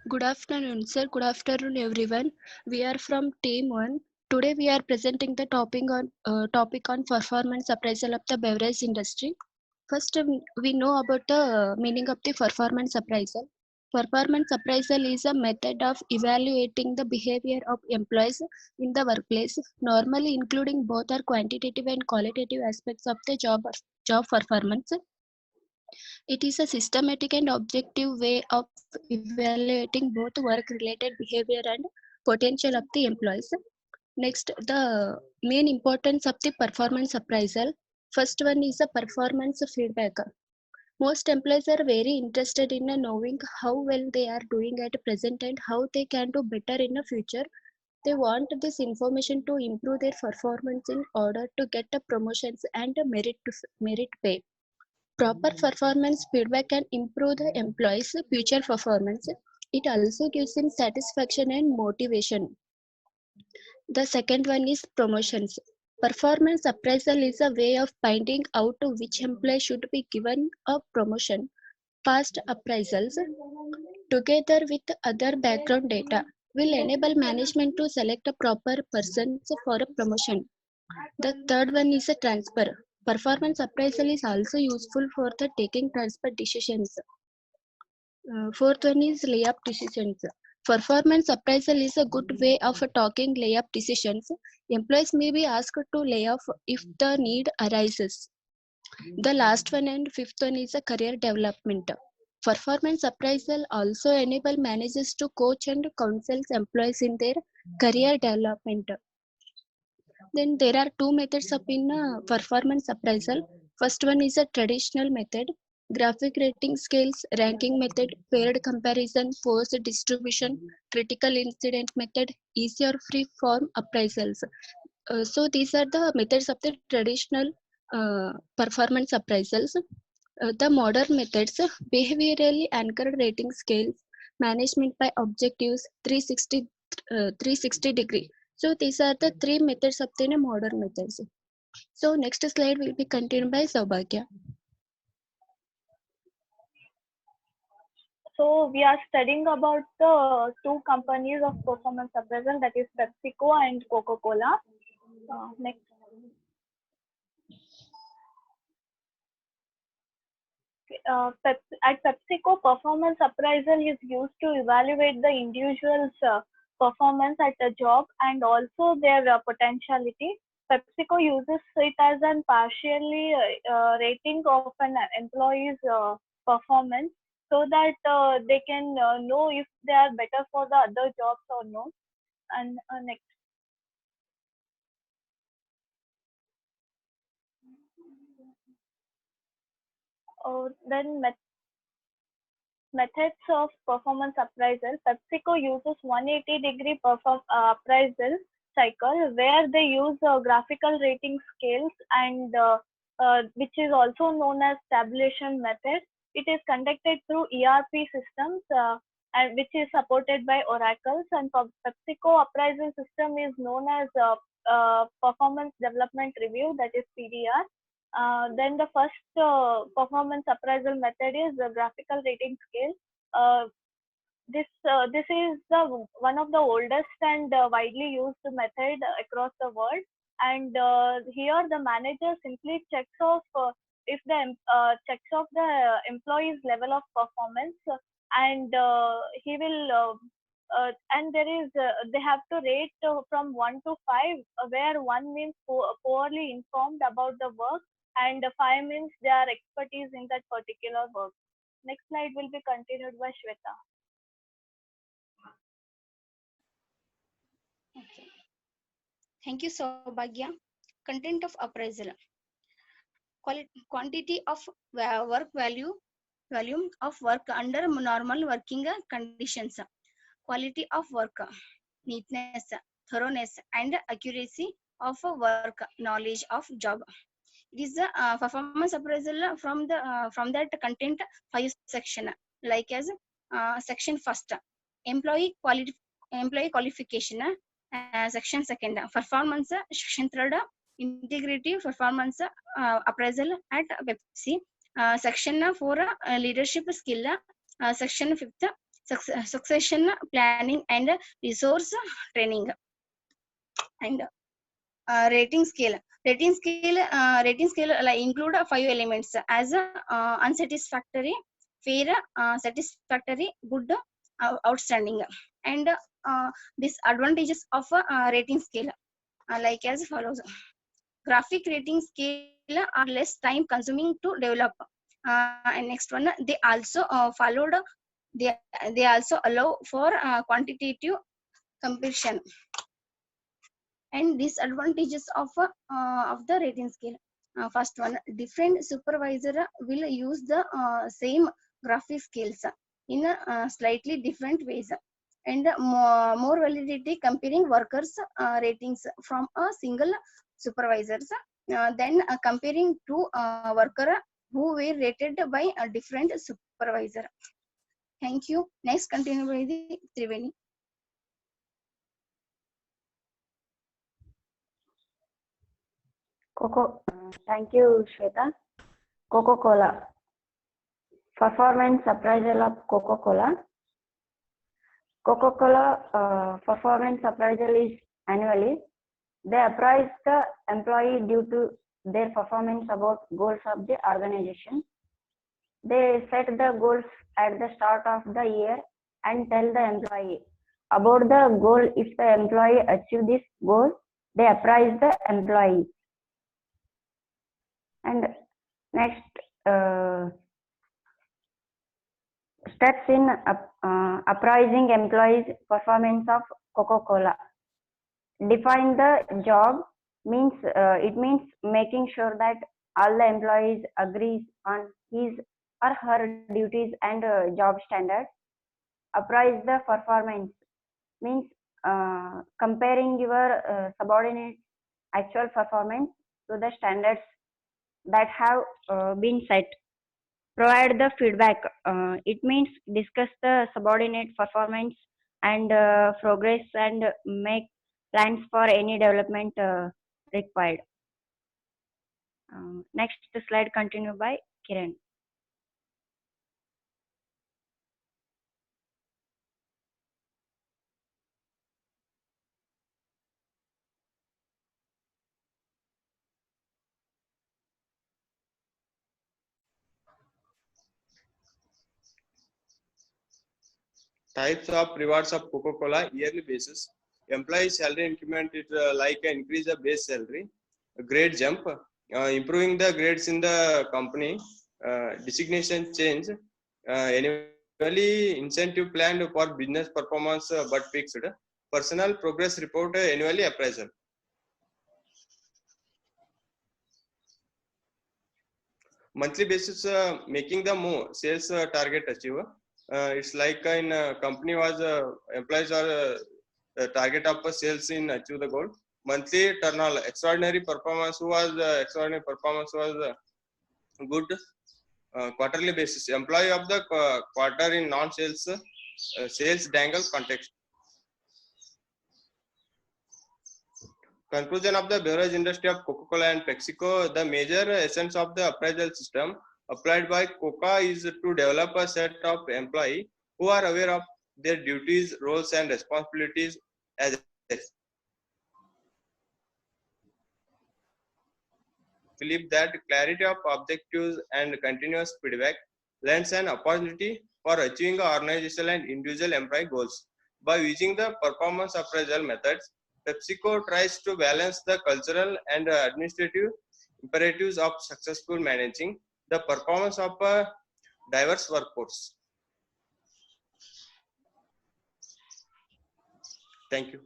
Good afternoon, sir. Good afternoon, everyone. We are from Team One. Today, we are presenting the topic on performance appraisal of the beverage industry. First, we know about the meaning of the performance appraisal. Performance appraisal is a method of evaluating the behavior of employees in the workplace, normally including both our quantitative and qualitative aspects of the job performance. It is a systematic and objective way of evaluating both work-related behavior and potential of the employees. Next, the main importance of the performance appraisal. First one is a performance feedback. Most employees are very interested in knowing how well they are doing at present and how they can do better in the future. They want this information to improve their performance in order to get promotions and merit pay. Proper performance feedback can improve the employee's future performance. It also gives him satisfaction and motivation. The second one is promotions. Performance appraisal is a way of finding out which employee should be given a promotion. Past appraisals, together with other background data, will enable management to select a proper person for a promotion. The third one is a transfer. Performance appraisal is also useful for the taking transfer decisions. Fourth one is layup decisions. Performance appraisal is a good way of talking layup decisions. Employees may be asked to lay off if the need arises. The last one and fifth one is a career development. Performance appraisal also enable managers to coach and counsel employees in their career development. Then there are two methods of in performance appraisal. First one is a traditional method, graphic rating scales, ranking method, paired comparison, force distribution, critical incident method, easy or free form appraisals. So these are the methods of the traditional performance appraisals. The modern methods, behaviorally anchored rating scales, management by objectives, 360 degree. So these are the three methods of the modern methods. So next slide will be continued by Saubhagya. So we are studying about the two companies of performance appraisal, that is PepsiCo and Coca-Cola. Next. At PepsiCo, performance appraisal is used to evaluate the individual's performance at a job and also their potentiality. PepsiCo uses it as an partially rating of an employee's performance so that they can know if they are better for the other jobs or no. And next. Then methods of performance appraisal. PepsiCo uses 180-degree appraisal cycle where they use graphical rating scales and which is also known as tabulation method. It is conducted through ERP systems and which is supported by Oracles. And PepsiCo appraisal system is known as performance development review, that is PDR. Then the first performance appraisal method is the graphical rating scale. Uh, this is the one of the oldest and widely used method across the world. And here the manager simply checks off if the checks off the employee's level of performance, and he will. And there is they have to rate from 1 to 5, where 1 means poorly informed about the work and 5 means their expertise in that particular work. Next slide will be continued by Shweta. Okay. Thank you, Saubhagya. Content of appraisal. Quantity of work volume of work under normal working conditions. Quality of work, neatness, thoroughness, and accuracy of work, knowledge of job. It is the performance appraisal from that content 5 section, like as section first, employee quality employee qualification, section second, performance, section third, integrity performance appraisal at Pepsi, section 4, leadership skill, section 5th, succession planning and resource training. And rating scale. Rating scale like include 5 elements as unsatisfactory, fair, satisfactory, good, outstanding. And disadvantages of a rating scale like as follows. Graphic rating scale are less time consuming to develop. And next one, they also followed. They, they also allow for quantitative comparison. And disadvantages of the rating scale. First one, different supervisor will use the same graphic scales in slightly different ways, and more validity comparing workers ratings from a single supervisors than comparing two worker who were rated by a different supervisor. Thank you. Next, continue by the Triveni. Thank you, Shweta. Coca-Cola. Performance appraisal of Coca-Cola. Coca-Cola performance appraisal is annually. They appraise the employee due to their performance about goals of the organization. They set the goals at the start of the year and tell the employee about the goal. If the employee achieves this goal, they appraise the employee. And next, steps in appraising employees' performance of Coca-Cola. Define the job means it means making sure that all the employees agrees on his or her duties and job standards. Appraise the performance means comparing your subordinate actual performance to the standards that have been set. Provide the feedback. It means discuss the subordinate performance and progress and make plans for any development required. Next slide continue by Kiran. Types of rewards of Coca-Cola yearly basis. Employee salary increment is like an increase of base salary, a grade jump, improving the grades in the company, designation change, annually incentive plan for business performance but fixed, personal progress report annually appraisal. Monthly basis, making the more sales target achieve. It's like in company was employees are target of sales in achieve the goal. Monthly turnover, extraordinary performance was good. Quarterly basis, employee of the quarter in non-sales sales dangle context. Conclusion of the beverage industry of Coca-Cola and PepsiCo. The major essence of the appraisal system applied by Coca is to develop a set of employees who are aware of their duties, roles, and responsibilities as believe that clarity of objectives and continuous feedback lends an opportunity for achieving organizational and individual employee goals. By using the performance appraisal methods, PepsiCo tries to balance the cultural and administrative imperatives of successful managing the performance of a diverse workforce. Thank you.